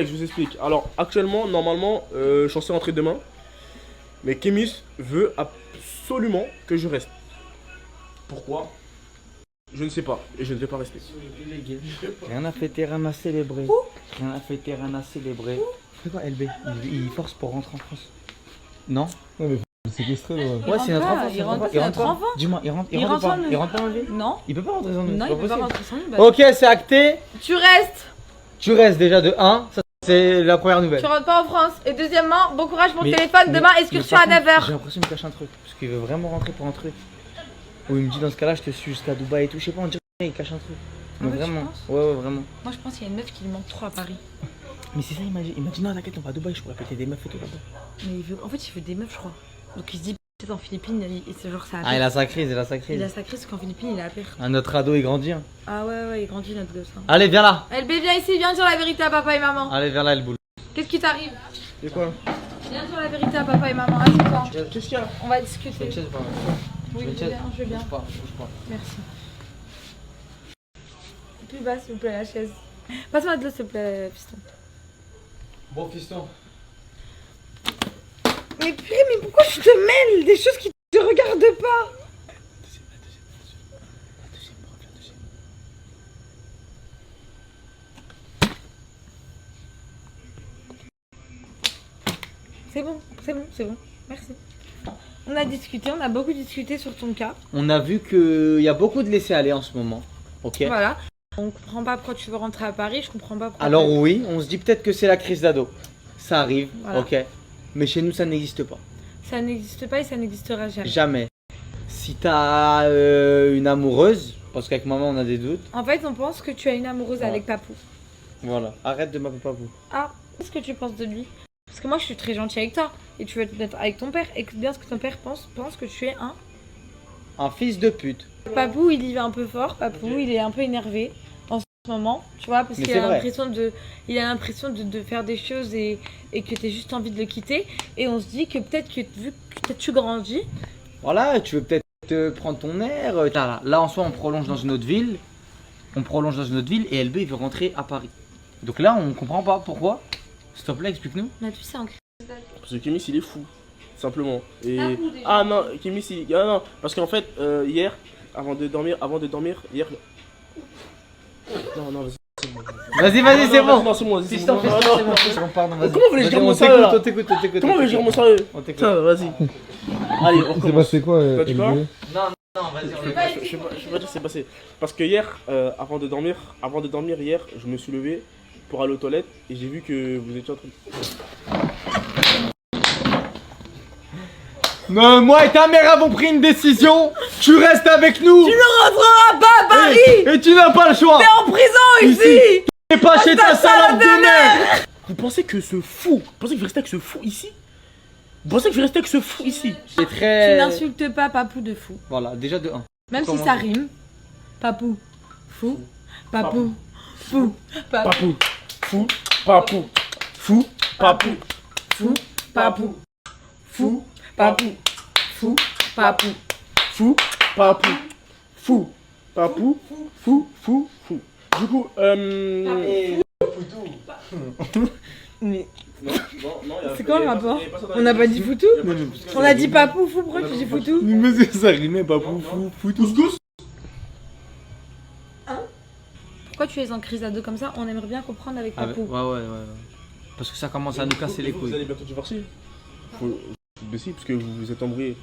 Je vous explique. Alors, actuellement, normalement, je suis censé rentrer demain. Mais Kémis veut absolument que je reste. Pourquoi? Je ne sais pas. Et je ne vais pas rester. Rien à fêter, rien à célébrer. Rien à fêter, rien à célébrer. C'est quoi LB? Il force pour rentrer en France. Non? Non mais c'est séquestré là. Ouais, c'est notre enfant. Il rentre, c'est notre enfant. Dis-moi, il rentre sans pas. nous. Il rentre pas en vie? Non. Il peut pas rentrer sans nous. Non, c'est il peut pas possible. rentrer sans nous. Bah, Ok, c'est acté. tu restes. Tu restes déjà de 1. Ça, c'est la première nouvelle. Tu rentres pas en France. Et deuxièmement, bon courage pour le Mais- téléphone. Demain, mais excursion par à contre, 9h. J'ai l'impression qu'il me cache un truc. Parce qu'il veut vraiment rentrer pour un truc. Ou il me dit dans ce cas-là, je te suis jusqu'à Dubaï et tout. Je sais pas, on dirait qu'il cache un truc. Mais Ah ouais, tu vraiment. penses Ouais, vraiment. Moi, je pense qu'il y a une meuf qui lui manque trop à Paris. Mais c'est ça, il m'a dit non, t'inquiète, on va à Dubaï, je pourrais péter des meufs et tout là-bas. Mais en fait, il veut des meufs, je crois. Donc il se dit peut-être en Philippines, c'est genre ça. Ah, il a sa crise, il a sa Il crise. a sacré parce qu'en Philippines, il a pire. Un autre ado, il grandit. Hein. Ah ouais, il grandit notre gosse. Hein. Allez, viens là. LB, viens ici, viens dire la vérité à papa et maman. Allez, viens là, le boule. Qu'est-ce qui t'arrive? C'est quoi? Viens dire la vérité à papa et maman. Assieds-toi. Qu'est-ce qu'il y a? On va discuter. Une chaise, pas. Oui, une je chaise. veux bien, je veux bien. Bouge pas, bouge pas. Merci. Plus bas, s'il vous plaît, la chaise. Passe-moi de l'eau, s'il te plaît, piston. Bon, fiston. Mais purée, mais pourquoi tu te mêles des choses qui te regardent pas? C'est bon, c'est bon, c'est bon. Merci. On a discuté, on a beaucoup discuté sur ton cas. On a vu qu'il y a beaucoup de laisser-aller en ce moment. Ok. Voilà. On comprend pas pourquoi tu veux rentrer à Paris, je comprends pas pourquoi. Alors oui, on se dit peut-être que c'est la crise d'ado. Ça arrive, Voilà. ok. Mais chez nous, ça n'existe pas. Ça n'existe pas et ça n'existera jamais. Jamais. Si t'as une amoureuse, parce qu'avec maman on a des doutes, En fait, on pense que tu as une amoureuse Ouais. avec Papou. voilà. Arrête de m'appeler Papou. Ah, qu'est-ce que tu penses de lui? Parce que moi, je suis très gentille avec toi. Et tu veux être avec ton père. Écoute bien ce que ton père pense que tu es un. Un fils de pute. Papou, il y va un peu fort. Papou, il est un peu énervé en ce moment. Tu vois, parce Mais qu'il c'est a vrai. l'impression de faire des choses et que tu as juste envie de le quitter. Et on se dit que peut-être que vu que tu grandis, Voilà, tu veux peut-être prendre ton air. Là, en soi, on prolonge dans une autre ville. On prolonge dans une autre ville et LB il veut rentrer à Paris. Donc là, on comprend pas pourquoi. S'il te plaît, explique-nous. là-dessus, c'est en crise. Parce que Kémis, il est fou. Simplement. Et... Papou, déjà. Ah non, Kémis, il... Ah non, parce qu'en fait, hier, avant de dormir, hier... Non, vas-y. Vas-y, c'est bon. Non, c'est bon, vas-y, c'est Fiston, bon. fiston, Non, c'est non. bon, fiston, pardon, vas-y. Comment vous voulez que je Vas-y, dise mon on sérieux, là t'écoute, on t'écoute. Comment vous voulez que je dise mon sérieux? On t'écoute. Putain, vas-y. Allez, on C'est recommence. passé quoi T'as dit quoi? LB? Non, vas-y, on écoute. Je sais pas dire ce qui s'est passé. Parce que hier, avant de dormir hier, je me suis levé pour aller aux toilettes et j'ai vu que vous étiez en train de... Non, moi et ta mère avons pris une décision. Tu restes avec nous. Tu ne rentreras pas à Paris! Et tu n'as pas le choix. T'es en prison ici! T'es pas chez ta salade de mère. Vous pensez que ce fou, vous pensez que je vais rester avec ce fou ici? Vous pensez que je vais rester avec ce fou ici? C'est Tu très. n'insultes pas Papou de fou. Voilà, déjà de 1. Même Comment si ça on dit? rime. Papou, fou, Papou, fou, Papou, Papou, fou, papou, fou, papou, fou, Papou, fou, Papou, fou, Papou. fou, papou, fou, papou, fou. Du coup, Mais non, c'est quoi le rapport? On n'a pas dit foutou? On a dit Papou, fou, pourquoi tu dis foutou? Mais ça rimait pas fou. Couscous? Pourquoi tu es en crise à deux comme ça? On aimerait bien comprendre avec Ah, Papou. ouais. Parce que ça commence à nous casser les Vous couilles. allez bientôt divorcer? Mais si, parce que vous vous êtes embrouillés.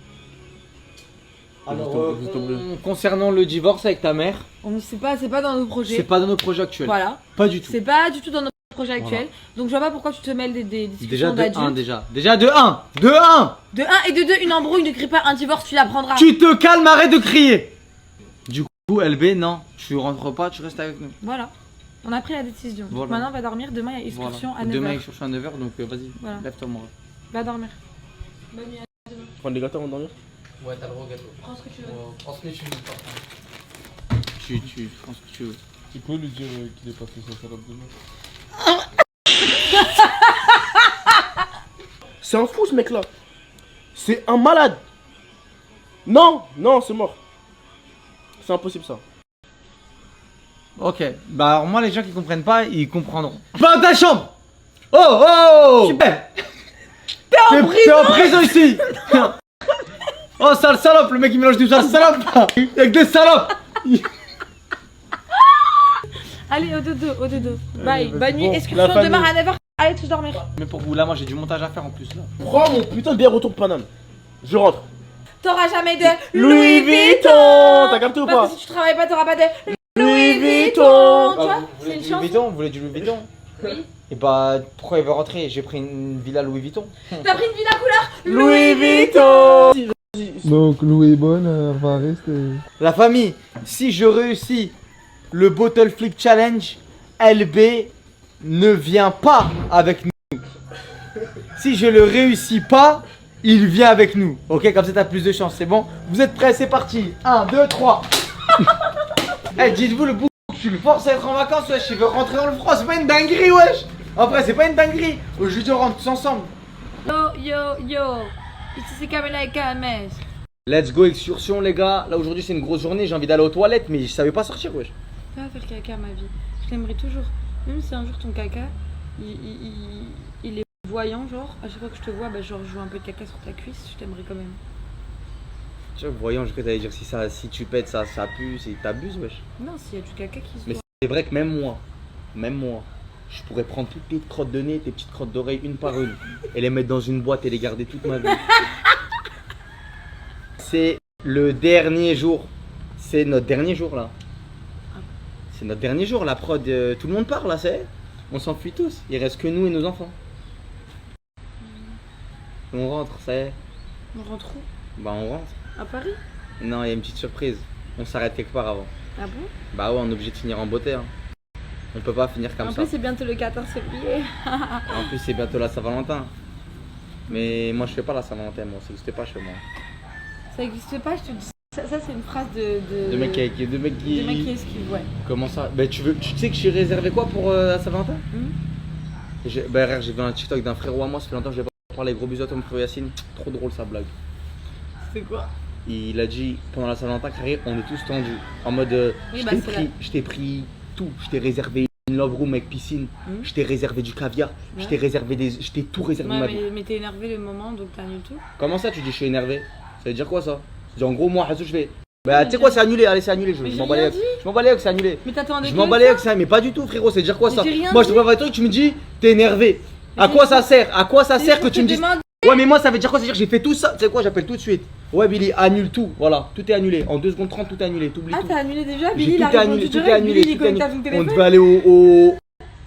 Alors, Vous êtes embrouillés. concernant le divorce avec ta mère, C'est pas dans nos projets. c'est pas dans nos projets actuels. Voilà. Pas du tout. C'est pas du tout dans notre projet actuel. Donc je vois pas pourquoi tu te mêles des Déjà discussions de 1 d'adultes. déjà. Déjà de 1. De 1. De 1 et de 2, une embrouille, ne crie pas un divorce, tu l'apprendras. Tu te calmes, arrête de crier. Du coup, LB, non, tu rentres pas, tu restes avec nous. Voilà. On a pris la décision. Donc Voilà. maintenant, on va dormir. Demain, il y a excursion à 9h. Demain, excursion à 9h, donc vas-y, Voilà. lève-toi, moi. Va dormir. Prendre des gâteaux avant de dormir? Ouais, t'as le droit au gâteau. Prends ce que tu veux. Prends ce que tu veux. Tu prends ce que tu veux. Tu peux lui dire qu'il est passé sa salade de mère? C'est un fou ce mec là. C'est un malade. Non, c'est mort. C'est impossible ça. Ok, bah alors moi, les gens qui comprennent pas, ils comprendront. Va dans ta chambre. Oh oh Tu- T'es en prison ici. Oh sale salope, le mec il mélange du sale salope. Avec des salopes. Allez, au dodo, au dodo. Bye, vas-y, bonne nuit. bon, Excursion la demain famille. à 9h. Allez tous dormir. Mais pour vous là, moi j'ai du montage à faire en plus là. Prends mon putain de billet retour de Paname. Je rentre. T'auras jamais de Louis Vuitton. T'as capté ou pas? Parce que si tu travailles pas, t'auras pas de Louis Vuitton. Vuitton. Tu vois, vous c'est voulez une du chanson. Louis Vuitton? Vous voulez du Louis Vuitton? Oui. Et bah pourquoi il veut rentrer? J'ai pris une villa Louis Vuitton. T'as pris une villa couleur Louis Vuitton. Donc Louis Bonne va rester. La famille, si je réussis le Bottle Flip Challenge, LB ne vient pas avec nous. Si je le réussis pas, il vient avec nous. Ok, comme ça t'as plus de chance, c'est bon? Vous êtes prêts? C'est parti. 1, 2, 3. Eh, dites-vous le bouc, je le force à être en vacances, wesh. Il veut rentrer dans le froid, c'est pas une dinguerie, wesh. En vrai, c'est pas une dinguerie. Aujourd'hui, on rentre tous ensemble. Yo, yo, yo. Ici c'est Kamela et KMS. Let's go, excursion, les gars. Là, aujourd'hui, c'est une grosse journée. J'ai envie d'aller aux toilettes, mais je savais pas sortir, wesh. Va faire caca ma vie. Je t'aimerais toujours. Même si un jour ton caca, il est voyant, genre, à chaque fois que je te vois, bah, genre, je vois un peu de caca sur ta cuisse, je t'aimerais quand même. Tu vois, voyons, je crois que t'allais dire si tu pètes, ça pue, si t'abuses, wesh. Non, s'il y a du caca qui se Mais voit. c'est vrai que même moi, je pourrais prendre toutes tes crottes de nez, tes petites crottes d'oreilles, une par une, et les mettre dans une boîte et les garder toute ma vie. C'est le dernier jour. C'est notre dernier jour là. C'est notre dernier jour, la prod. Tout le monde part là, c'est. On s'enfuit tous. Il reste que nous et nos enfants. On rentre, ça y est. On rentre où? Bah on rentre. À Paris? Non, il y a une petite surprise. On s'arrête quelque part avant. Ah bon? Bah ouais, on est obligé de finir en beauté. Hein. On peut pas finir comme En ça. plus, c'est bientôt le 14 février. En plus, c'est bientôt la Saint-Valentin. Mais moi, je fais pas la Saint-Valentin, moi, ça n'existe pas chez moi. Ça existe pas, je te dis. Ça c'est une phrase de. De mec qui De mec qui esquive, ouais. Comment ça? Bah, tu sais que j'ai réservé quoi pour la Saint-Valentin? Bah, regarde, j'ai vu un TikTok d'un frérot à moi, ça fait longtemps que je vais pas parler, gros bisous à ton frère Yacine. Trop drôle sa blague. C'est quoi? Il a dit pendant la Saint-Valentin, carré, on est tous tendus. En mode, Oui, je bah, t'ai c'est pris, je t'ai pris tout. Je t'ai réservé une love room avec piscine. Je t'ai réservé du caviar. Je t'ai réservé je t'ai tout réservé ma vie. mais t'es énervé le moment, donc t'annules tout. Comment ça, tu dis je suis énervé? Ça veut dire quoi ça? C'est en gros, moi, Hassou, je vais. Bah, tu sais quoi, c'est annulé, allez, c'est annulé. Je Mais m'en j'ai bats les rien couilles. dit. Je m'en bats les couilles, c'est annulé. Mais t'attendais Je que m'en bats ça. les couilles, ça, mais pas du tout, frérot, c'est dire quoi Mais ça? j'ai rien Moi, je te dit. vois un truc, tu me dis, t'es énervé. À j'ai quoi dit- ça sert? À quoi ça C'est sert que juste tu me dises? demande- Ouais, mais moi, ça veut dire quoi? Ça veut dire que j'ai fait tout ça. Tu sais quoi, j'appelle tout de suite. Ouais, Billy, annule tout. Voilà, tout est annulé. En 2 secondes 30, tout est annulé. T'oublies Ah, tout. t'as annulé déjà? J'ai Billy, il tout a est répondu annulé, tout est direct. annulé. Billy, il tout est connecte annulé. à son On téléphone. devait aller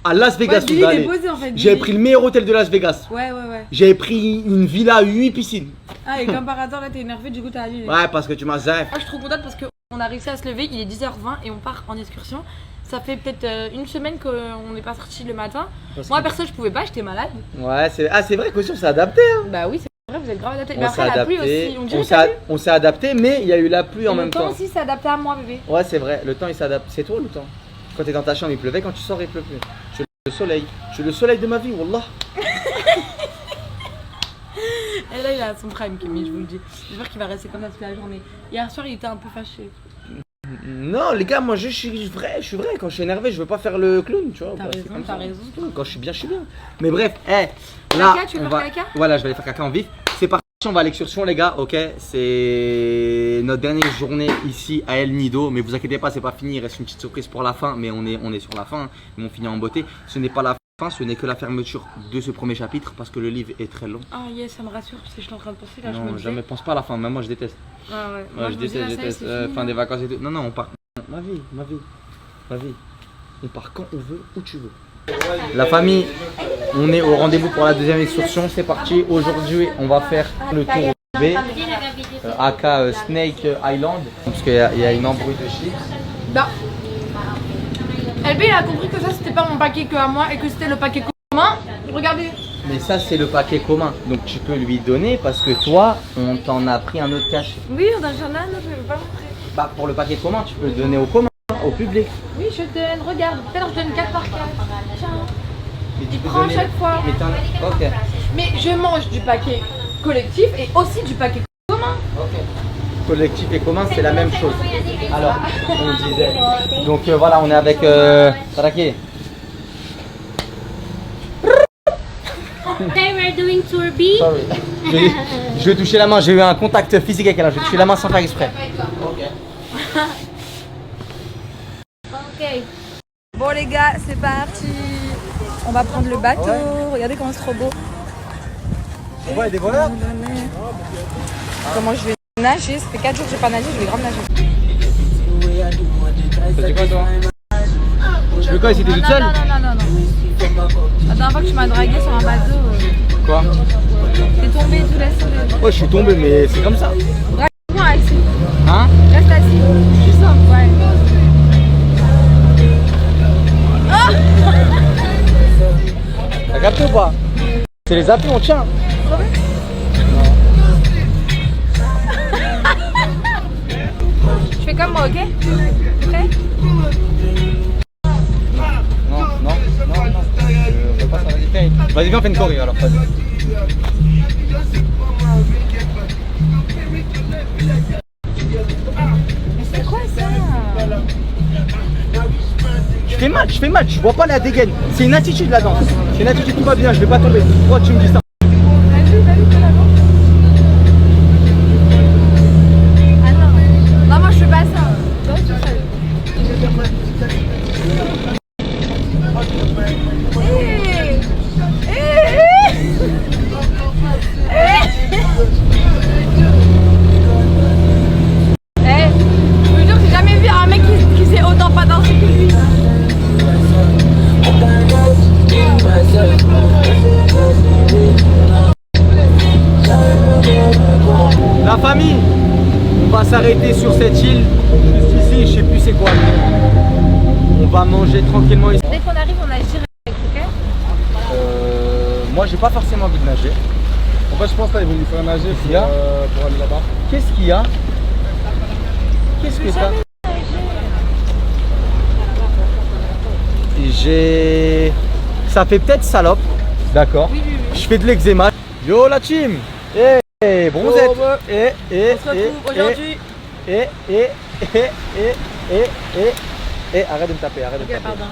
à Las Vegas, Ouais, on Billy, devait il est aller. posé en fait. J'avais Billy. pris le meilleur hôtel de Las Vegas. Ouais, ouais, ouais. J'avais pris une villa à 8 piscines. Ah, et comme par hasard, là, t'es énervé, du coup, t'as annulé. Ouais, parce que tu m'as zaf. Ah, je suis trop contente parce qu'on a réussi à se lever, il est 10h20 et on part en excursion. Ça fait peut-être une semaine qu'on n'est pas sorti le matin. Moi, perso, je pouvais pas, j'étais malade. Ouais, c'est vrai qu'aussi on s'est adapté. Hein. Bah oui, c'est vrai, vous êtes grave adapté. Mais On s'est après, la pluie adapté. aussi, on dirait que t'as vu. On s'est adapté, mais il y a eu la pluie en Et même le temps. temps aussi s'est adapté à moi, bébé. Ouais, c'est vrai, le temps il s'adapte. C'est toi le temps. Quand t'es dans ta chambre, il pleuvait, quand tu sors, il pleut plus. Je suis le soleil. Je suis le soleil de ma vie, wallah. Et là, il a son prime, Kimi, je vous le dis. J'espère qu'il va rester comme ça toute la journée. Hier soir, il était un peu fâché. Non, les gars, moi je suis vrai. Quand je suis énervé, je veux pas faire le clown, tu vois. T'as bah, c'est raison, comme t'as ça. raison. Quand je suis bien, je suis bien. Mais bref, là, Caca, tu veux on faire va. caca? Voilà, je vais aller faire caca en vif. C'est parti, on va à l'excursion, les gars, ok? C'est notre dernière journée ici à El Nido. Mais vous inquiétez pas, c'est pas fini. Il reste une petite surprise pour la fin. Mais on est sur la fin. Mais on finit en beauté. Ce n'est pas la fin, ce n'est que la fermeture de ce premier chapitre parce que le livre est très long. Ah, yes, ça me rassure parce que je suis en train de penser là, je me Non, disais. jamais pense pas à la fin. Même moi, je déteste. Ah ouais, Ouais, moi, je me disais, là, déteste. ça y est, c'est fini, Fin non des vacances et tout. Non, on part. Ma vie. On part quand on veut, où tu veux. La famille, on est au rendez-vous pour la deuxième excursion. C'est parti. Aujourd'hui, on va faire le tour B, aka Snake Island, parce qu'il y a une embrouille de chips. Bah. LB, il a compris que ça, c'était pas mon paquet que à moi et que c'était le paquet commun. Regardez. Mais ça, c'est le paquet commun. Donc tu peux lui donner parce que toi, on t'en a pris un autre cachet. Oui, on a j'en ai un autre, je vais pas montrer. Bah, pour le paquet commun, tu peux le donner au commun, au public. Oui, je donne, regarde. Tout à l'heure, je donne 4 par 4. Tiens. Mais tu Il peux prend à chaque fois. Mais ok. Mais je mange du paquet collectif et aussi du paquet commun. Ok. Collectif et commun, c'est la même chose. Alors, on disait. Donc voilà, on est avec Taraki. Okay, we're doing tour B. Sorry. Je vais toucher la main, j'ai eu un contact physique avec elle, je vais toucher la main sans faire exprès. Ok. Bon les gars, c'est parti. On va prendre le bateau. Regardez comment c'est trop beau. Ouais, des voleurs. Comment je vais nager. Ça fait 4 jours que j'ai pas nagé, je vais grave nager. C'est quoi toi? Tu veux quoi ici, t'es toute seule? Non. La dernière fois que tu m'as dragué sur un bateau, Quoi? t'es tombé et tout, laisse tomber. Ouais, je suis tombé, mais c'est comme ça. Drague-moi assis. Hein? Reste assis. Tu sens? Ouais. T'as capté ou pas? C'est les appuis, on tient. Tu fais comme moi, ok? Prêt? Non. Je veux pas ça, vas-y, fais. Vas-y, viens, on fait une choré alors, vas-y. Mais c'est quoi ça? Je fais mal, je vois pas la dégaine. C'est une attitude la danse. C'est une attitude, tout va bien, je vais pas tomber. Pourquoi tu me dis ça? Vas-y, fais la danse. Ah non. Non, moi je fais pas ça. Danse tout seul. Je vous jure que j'ai jamais vu un mec qui sait autant pas danser que lui. La famille, on va s'arrêter sur cette île. Juste ici, je sais plus c'est quoi. On va manger tranquillement ici. Dès qu'on arrive, on nage direct, ok? Moi, j'ai pas forcément envie de nager. En fait, je pense qu'ils vont nous faire nager Il y a pour aller là-bas. Qu'est-ce qu'il y a? Qu'est-ce que t'as? J'ai... Ça fait peut-être salope. D'accord. Je fais de l'eczéma. Yo la team. Bronzette. On se retrouve aujourd'hui. Arrête de me taper, arrête de me Ok, taper. pardon.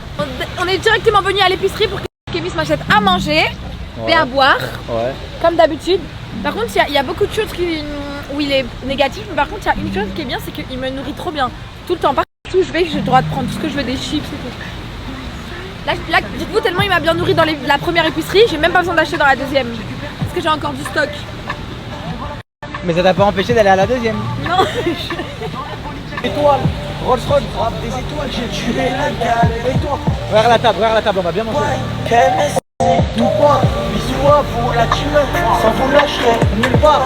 On est directement venu à l'épicerie pour que Kémis m'achète à manger et à boire, Ouais. comme d'habitude. Par contre, il y a beaucoup de choses où il est négatif, mais par contre, il y a une chose qui est bien, c'est qu'il me nourrit trop bien. Tout le temps, partout où je vais, j'ai le droit de prendre tout ce que je veux, des chips et tout. Là dites-vous, tellement il m'a bien nourri dans la première épicerie, j'ai même pas besoin d'acheter dans la deuxième. Parce que j'ai encore du stock. Mais ça t'a pas empêché d'aller à la deuxième. Non. Étoile, Rolls Royce, frappe des étoiles, j'ai tué la galère et toi. Regarde la table, on va bien manger. Tout part, bisous à vous la tuer, sans vous lâcher nulle part.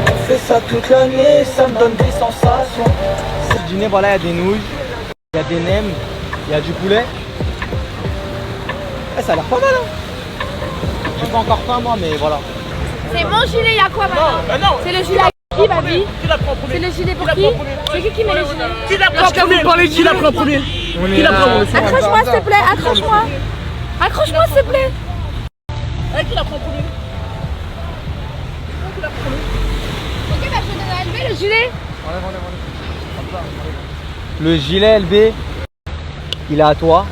On fait ça toute l'année, ça me donne des sensations. C'est le dîner, voilà, il y a des nouilles, il y a des nems, il y a du poulet. Ça a l'air pas mal hein. J'ai pas encore faim moi, mais voilà. C'est mon gilet, il y a quoi maintenant? C'est le gilet à qui, ma vie? C'est le gilet pour qui? C'est qui met le gilet? Qui l'a pris en premier? Qui l'a pris en premier? Qui l'a pris en premier? Accroche-moi s'il te plaît, accroche-moi. Accroche-moi s'il te plaît. Qui l'a pris en premier? Ok, bah je vais donner à LB le gilet. Le gilet LB, il est à toi.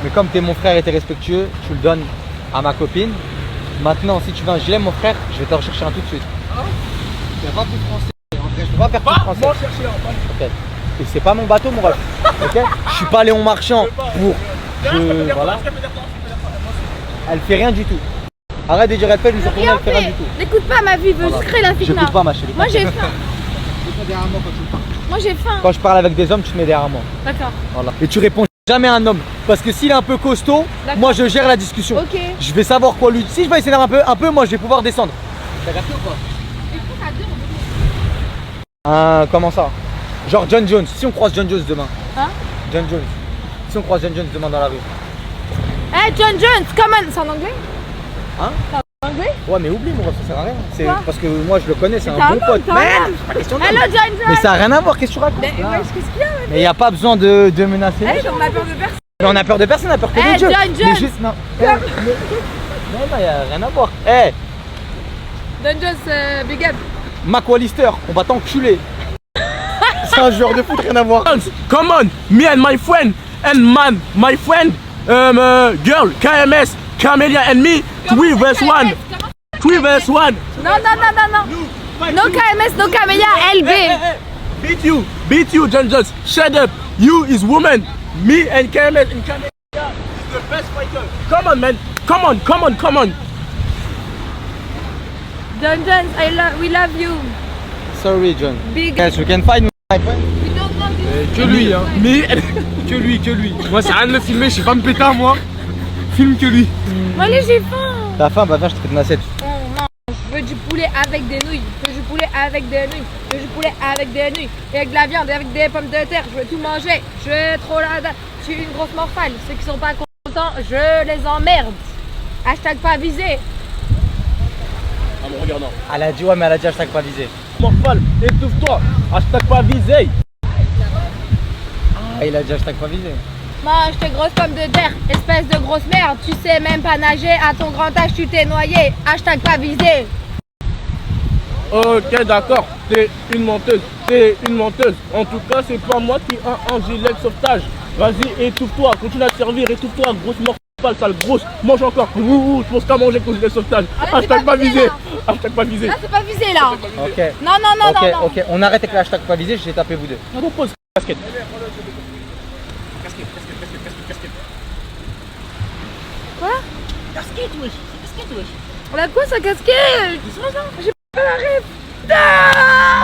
Mais comme tu es mon frère et tu es respectueux, tu le donnes à ma copine. Maintenant, si tu veux un gilet, mon frère, je vais te rechercher un tout de suite. Je pas tout français. Je peux pas faire tout français. Ok. Et c'est pas mon bateau, mon ref. Ok. Je suis pas Léon Marchand pour. Voilà. Elle fait rien du tout. Arrête de dire elle fait, je me suis retourné, elle fait rien du tout. N'écoute pas, ma vie veut juste créer la fitna. J'écoute pas ma chérie. Moi j'ai faim. Moi j'ai faim. Quand je parle avec des hommes, tu te mets derrière moi. D'accord. Voilà. Et tu réponds jamais à un homme. Parce que s'il est un peu costaud, moi je gère la discussion. Ok. Je vais savoir quoi lui. Si je vais s'énerver un peu, moi je vais pouvoir descendre. T'as capté ou pas? Comment ça? Genre John Jones. Si on croise John Jones demain. Hein? John Jones. Si on croise John Jones demain dans la rue. Hey John Jones, come on. C'est en anglais? Hein? C'est en anglais? Ouais mais oublie mon ref, ça sert à rien. C'est Quoi? parce que moi je le connais, c'est Mais un t'es bon un homme, pote. t'es un Merde, homme. c'est pas question Hello d'homme. John Jones. Mais ça a rien à voir, qu'est-ce que tu racontes? Mais là? qu'est-ce qu'il y a? Mais y a pas besoin de menacer. Hey, on a peur de personne. Mais on a peur de personne, on a peur que Hey, de Dieu. John Mais Jones. juste, non. Non, y a rien à voir. Eh, John Jones, big up. McAllister, on va t'enculer. C'est un joueur de foot, rien à voir. Come on, me and my friend, and man, my friend, girl, KMS, Camélia and me, 3 vs 1. 3 vs 1. Non, non, non, non, non. No KMS, no Camélia, LB. Beat you, John Jones. Shut up. You is woman. Me and KMS and Camélia is the best fighter. Come on, man. Come on, come on, come on. John Jones, we love you. Sorry, John. Big. Yes, you can find my friend. We don't want this. Que lui, hein. Que lui. Moi, c'est rien de le filmer, je sais pas me péter à moi. Filme que lui. Bon, allez, j'ai faim. Ta faim, va faire, je te fais une assiette. Oh non, je veux du poulet avec des nouilles. Je veux du poulet avec des nouilles. Je veux du poulet avec des nouilles. Et avec de la viande, et avec des pommes de terre. Je veux tout manger. Je veux trop la date. Je suis une grosse morphale. Ceux qui sont pas contents, je les emmerde. Hashtag pas visé. En me regardant. Elle a dit ouais, mais elle a dit hashtag pas visé. Morphal, étouffe-toi. Hashtag pas visé. Ah, il a dit hashtag pas visé. Mange tes grosses pommes de terre, espèce de grosse merde. Tu sais même pas nager. À ton grand âge, tu t'es noyé. Hashtag pas visé. Ok, d'accord. T'es une menteuse. T'es une menteuse. En tout cas, c'est pas moi qui ai un gilet de sauvetage. Vas-y, étouffe-toi. Continue à te servir. Étouffe-toi, grosse morphale, sale grosse. Mange encore. Ouh, je pense qu'à manger avec le gilet de sauvetage. Ah, là, c'est Hashtag pas pas visé, visé. là. Hashtag pas visé. Là, c'est pas visé là. Ok. Non, non, non, Ok, non, non. ok, on arrête avec le hashtag pas visé, je vais taper vous deux. On repose. Casquette. Quoi? Casquette, wesh. Casquette, wesh. On a quoi sa casquette? J'ai pas la rêve. Ah,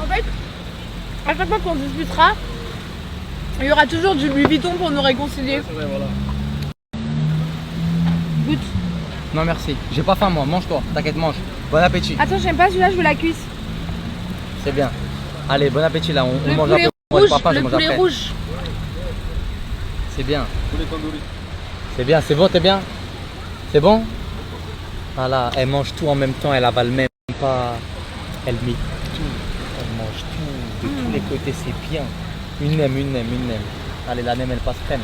en fait, à chaque fois qu'on disputera, il y aura toujours du Louis Vuitton pour nous réconcilier. C'est vrai, voilà. Goûte. Non merci, j'ai pas faim moi, mange-toi, t'inquiète, mange. Bon appétit, Attends, j'aime pas celui-là, je veux la cuisse. c'est bien. Allez, bon appétit là, on Le mange poulet après. Moi, rouge, j'ai pas faim, je le mange poulet après. rouge. C'est bien. C'est bien, c'est bon, t'es bien? C'est bon? Voilà, elle mange tout en même temps, elle avale même pas. Elle met tout, elle mange tout, de tous les côtés, c'est bien. Une nem. Allez, la nem, elle passe crème.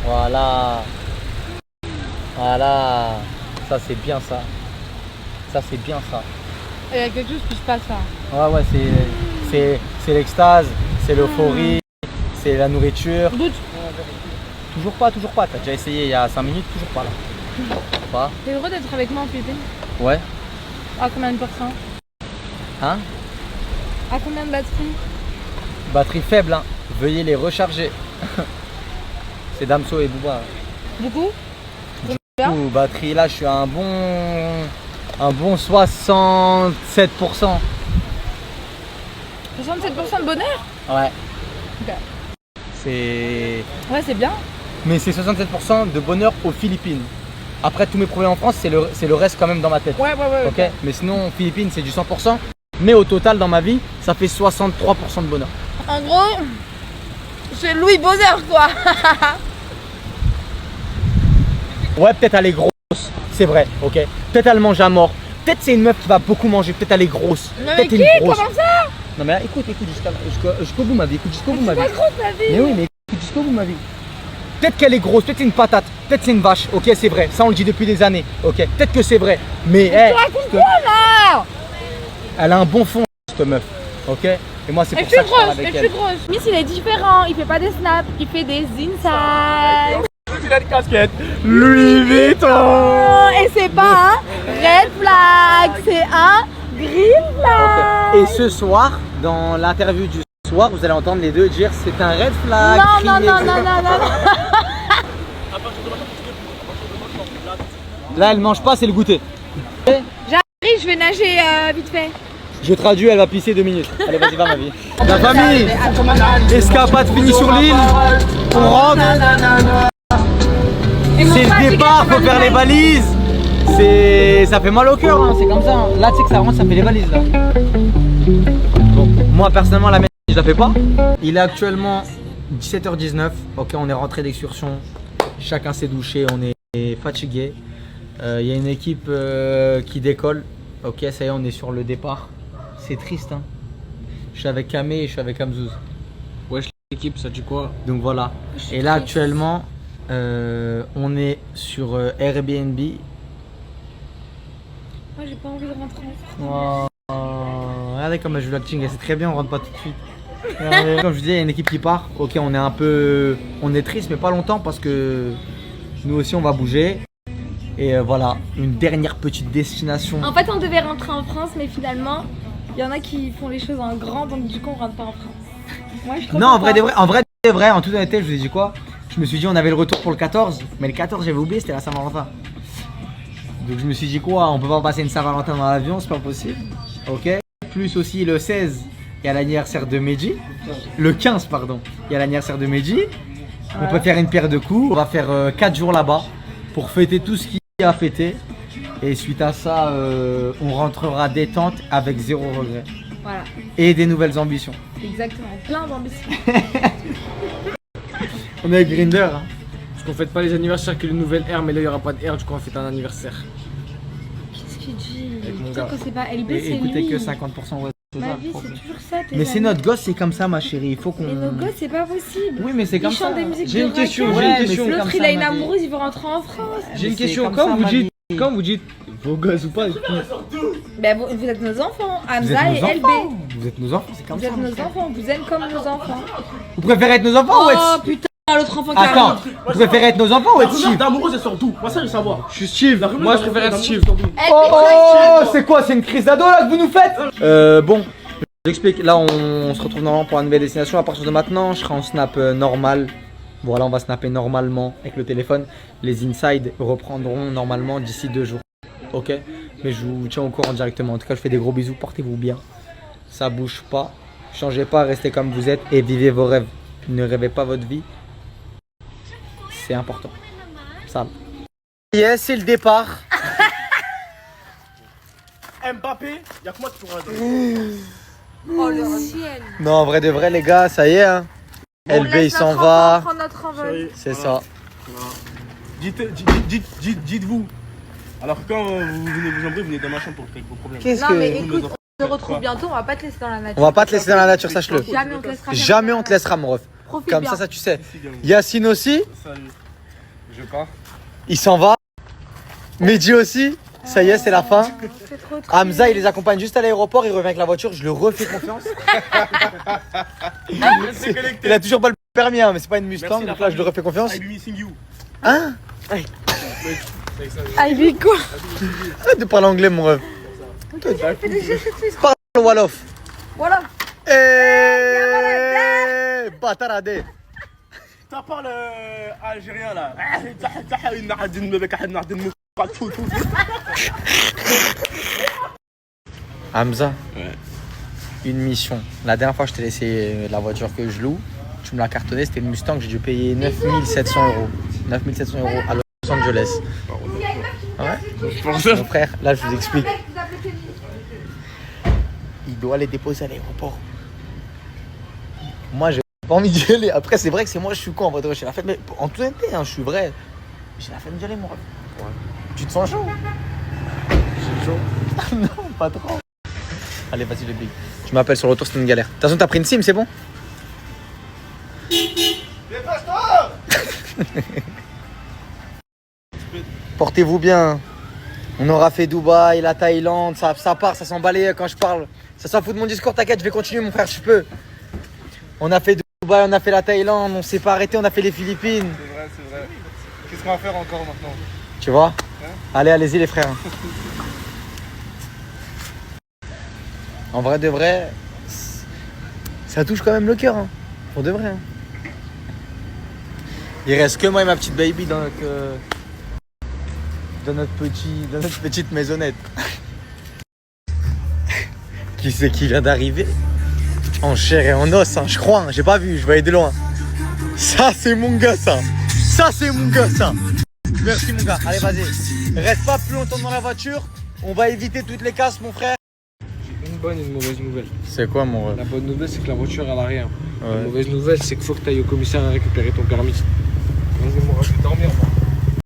Voilà. Voilà. Ça, c'est bien ça. Ça, c'est bien ça. Il y a quelque chose qui se passe là. Ouais, c'est l'extase, c'est l'euphorie, c'est la nourriture. Goûte. Toujours pas. T'as déjà essayé il y a 5 minutes, toujours pas là. Pas. T'es heureux d'être avec moi en Philippines? Ouais. À combien de pourcents? Hein? À combien de batterie? Batterie faible, hein. Veuillez les recharger. C'est Damso et Booba. Beaucoup? Ouh, batterie là, je suis à un bon 67%. 67% de bonheur? Ouais. Ok. C'est. Ouais, c'est bien. Mais c'est 67% de bonheur aux Philippines. Après tous mes problèmes en France, c'est le reste quand même dans ma tête. Ouais. Ok. Mais sinon, Philippines, c'est du 100%. Mais au total, dans ma vie, ça fait 63% de bonheur. En gros, c'est Louis Bonheur quoi. Ouais, peut-être elle est grosse, c'est vrai, ok. Peut-être elle mange à mort. Peut-être c'est une meuf qui va beaucoup manger, peut-être elle est grosse. Mais Peut-être qui? elle est grosse. Comment ça? Non mais écoute jusqu'au bout ma vie, écoute jusqu'au bout ma C'est vie. pas grosse ma vie. Mais oui, mais écoute jusqu'au bout ma vie. Peut-être qu'elle est grosse, peut-être c'est une patate, peut-être c'est une vache, ok, c'est vrai. Ça on le dit depuis des années, ok. Peut-être que c'est vrai, mais Tu racontes quoi là? elle a un bon fond cette meuf, ok. Et moi c'est Et pour je ça suis que je parle grosse, et avec je suis elle. grosse. Miss il est différent, il fait pas des snaps, il fait des insides. Il a une casquette. Louis Vuitton. Oh, et c'est pas un red flag, c'est un green flag. Et ce soir, dans l'interview du soir, vous allez entendre les deux dire c'est un red flag. Non, crier, non. Là elle mange pas, c'est le goûter. J'arrive, je vais nager vite fait. Je traduis, elle va pisser 2 minutes. Allez, vas-y, va ma vie. La famille, escapade finie sur l'île. On rentre. C'est le départ, faut faire les valises. Ça fait mal au cœur, hein, c'est comme ça. Hein. Là, tu sais que ça rentre, ça fait les valises là. Bon, moi personnellement, la mienne, je la fais pas. Il est actuellement 17h19. Ok, on est rentré d'excursion. Chacun s'est douché, on est fatigué. Il y a une équipe qui décolle. Ok, ça y est, on est sur le départ. C'est triste, hein. Je suis avec Kamé et je suis avec Hamzouz. Wesh, l'équipe, ça dit quoi? Donc voilà. Et là, actuellement, on est sur Airbnb. Moi j'ai pas envie de rentrer en France. Regardez comme je joue l'acting, c'est très bien, on rentre pas tout de suite. Regardez. Comme je disais, il y a une équipe qui part. Ok, on est triste, mais pas longtemps parce que Nous aussi, on va bouger. Et voilà, une dernière petite destination. En fait, on devait rentrer en France, mais finalement, il y en a qui font les choses en grand, donc du coup, on rentre pas en France. Moi, je suis trop Non, en vrai, contente. de vrai, en toute honnêteté, je vous ai dit quoi? Je me suis dit, on avait le retour pour le 14, mais le 14, j'avais oublié, c'était la Saint-Valentin. Donc je me suis dit quoi, on peut pas passer une Saint-Valentin dans l'avion, c'est pas possible. Ok. Plus aussi le 16, il y a l'anniversaire de Mehdi. Le 15, pardon, il y a l'anniversaire de Mehdi. On peut faire une pierre de coups. On va faire 4 jours là-bas pour fêter tout ce qu'il y a à fêter. Et suite à ça, on rentrera détente avec 0 regret. Voilà, Et des nouvelles ambitions. exactement. Plein d'ambitions. On est avec Grindr. Hein. Parce qu'on fête pas les anniversaires que les nouvelles R, mais là il y aura pas de R, du coup on fête un anniversaire. Qu'est-ce qu'il dit? Avec mon Putain, gars. quand c'est pas LB, Et c'est écoutez lui. que 50% ouais. Ma vie, c'est toujours ça. tes Mais c'est amis. notre gosse, c'est comme ça, ma chérie. Il faut qu'on. Et nos gosses, c'est pas possible. Oui, mais c'est comme Ils ça. chantent des musiques J'ai de une question, racaille. j'ai une Ouais, mais question. c'est L'autre, comme il ça, a une ma vie. amoureuse, il veut rentrer en France. J'ai une c'est question, comme ça, ma vie. quand vous dites vos gosses ou pas, Ben, vous êtes nos enfants, Vous Hamza êtes et nos LB. enfants. Vous êtes nos enfants, c'est comme Vous ça. êtes nos enfants, vous êtes comme nos enfants. Vous préférez être nos enfants ou Oh être. putain, l'autre enfant qui Attends, arrive. vous préférez être nos enfants ou La être rumeur Steve? d'amoureuse, elle sort d'où? Moi, ça, je veux savoir. je suis Steve. Moi je préfère être Steve. Oh, c'est quoi? C'est une crise d'ado là que vous nous faites? Bon, j'explique. Là, on se retrouve normalement pour une nouvelle destination. À partir de maintenant, je serai en snap normal. Voilà, on va snapper normalement avec le téléphone. Les inside reprendront normalement d'ici 2 jours. Ok? Mais je vous tiens au courant directement. En tout cas, je fais des gros bisous. Portez-vous bien. Ça bouge pas. Changez pas. Restez comme vous êtes et vivez vos rêves. Ne rêvez pas votre vie. C'est important. Ça. Yes, c'est le départ. Mbappé, y'a que moi qui pourra dire. Oh le ciel. Non, en vrai de vrai, les gars, ça y est. Hein. LB, il s'en va. Prendre notre envol. C'est ça. Dites-vous. Alors que quand vous venez vous embrouiller, vous venez dans ma chambre pour régler vos problèmes. Qu'est-ce Non que. mais écoute, on se retrouve bientôt, on va pas te laisser dans la nature. On va pas te laisser dans la nature, sache-le. Jamais on te laissera. Jamais on te laissera, mon ref. Profite Comme bien. ça, tu sais. Yacine aussi, Salut. Je pars. il s'en va. Mehdi aussi. Ça y est, c'est la fin. C'est trop triste. Hamza, il les accompagne juste à l'aéroport. Il revient avec la voiture. Je le refais confiance. Il a toujours pas le permis, hein, mais c'est pas une Mustang. Merci, la Donc là, je le refais confiance. I be missing you. Hein? Ah, il est quoi? Arrête de parler anglais, mon ref. Parle Wolof. Voilà. Eh, bataradé. Ça parle algérien là. Hamza, une mission. La dernière fois, je t'ai laissé la voiture que je loue. Tu me l'as cartonné, c'était une Mustang. J'ai dû payer 9700 euros. 9700 euros à Los Angeles. Ah ouais? Mon frère, là, je vous explique. Il doit les déposer à l'aéroport. Moi, j'ai pas envie d'y aller. Après, c'est vrai que c'est moi, je suis con en vrai. J'ai la flemme. Mais en toute honnêteté, hein, je suis vrai. J'ai la flemme d'y aller, mon ref. Ouais. Tu te sens chaud? J'ai chaud. Non, pas trop. Allez, vas-y, le big. Tu m'appelles sur le retour, c'est une galère. De toute façon, t'as pris une SIM, c'est bon? Portez-vous bien. On aura fait Dubaï, la Thaïlande, ça part, ça s'emballait quand je parle. Ça s'en fout de mon discours, t'inquiète, je vais continuer, mon frère, je peux. On a fait Dubaï, on a fait la Thaïlande, on s'est pas arrêté, on a fait les Philippines. C'est vrai, c'est vrai. Qu'est-ce qu'on va faire encore maintenant? Tu vois? Allez, allez-y, les frères. En vrai de vrai, ça touche quand même le cœur, hein. Pour de vrai. Hein. Il reste que moi et ma petite baby dans notre petite maisonnette. Qui c'est qui vient d'arriver? En chair et en os, hein, je crois. Hein. J'ai pas vu, je vais aller de loin. Ça, c'est mon gars, ça. Ça, c'est mon gars, ça. Merci, mon gars. Allez, vas-y. Reste pas plus longtemps dans la voiture. On va éviter toutes les casses, mon frère. J'ai une bonne et une mauvaise nouvelle. C'est quoi, mon rêve? La bonne nouvelle, c'est que la voiture, elle a rien. Ouais. La mauvaise nouvelle, c'est qu'il faut que tu ailles au commissariat récupérer ton permis. Vas-y, moi, je vais dormir, moi.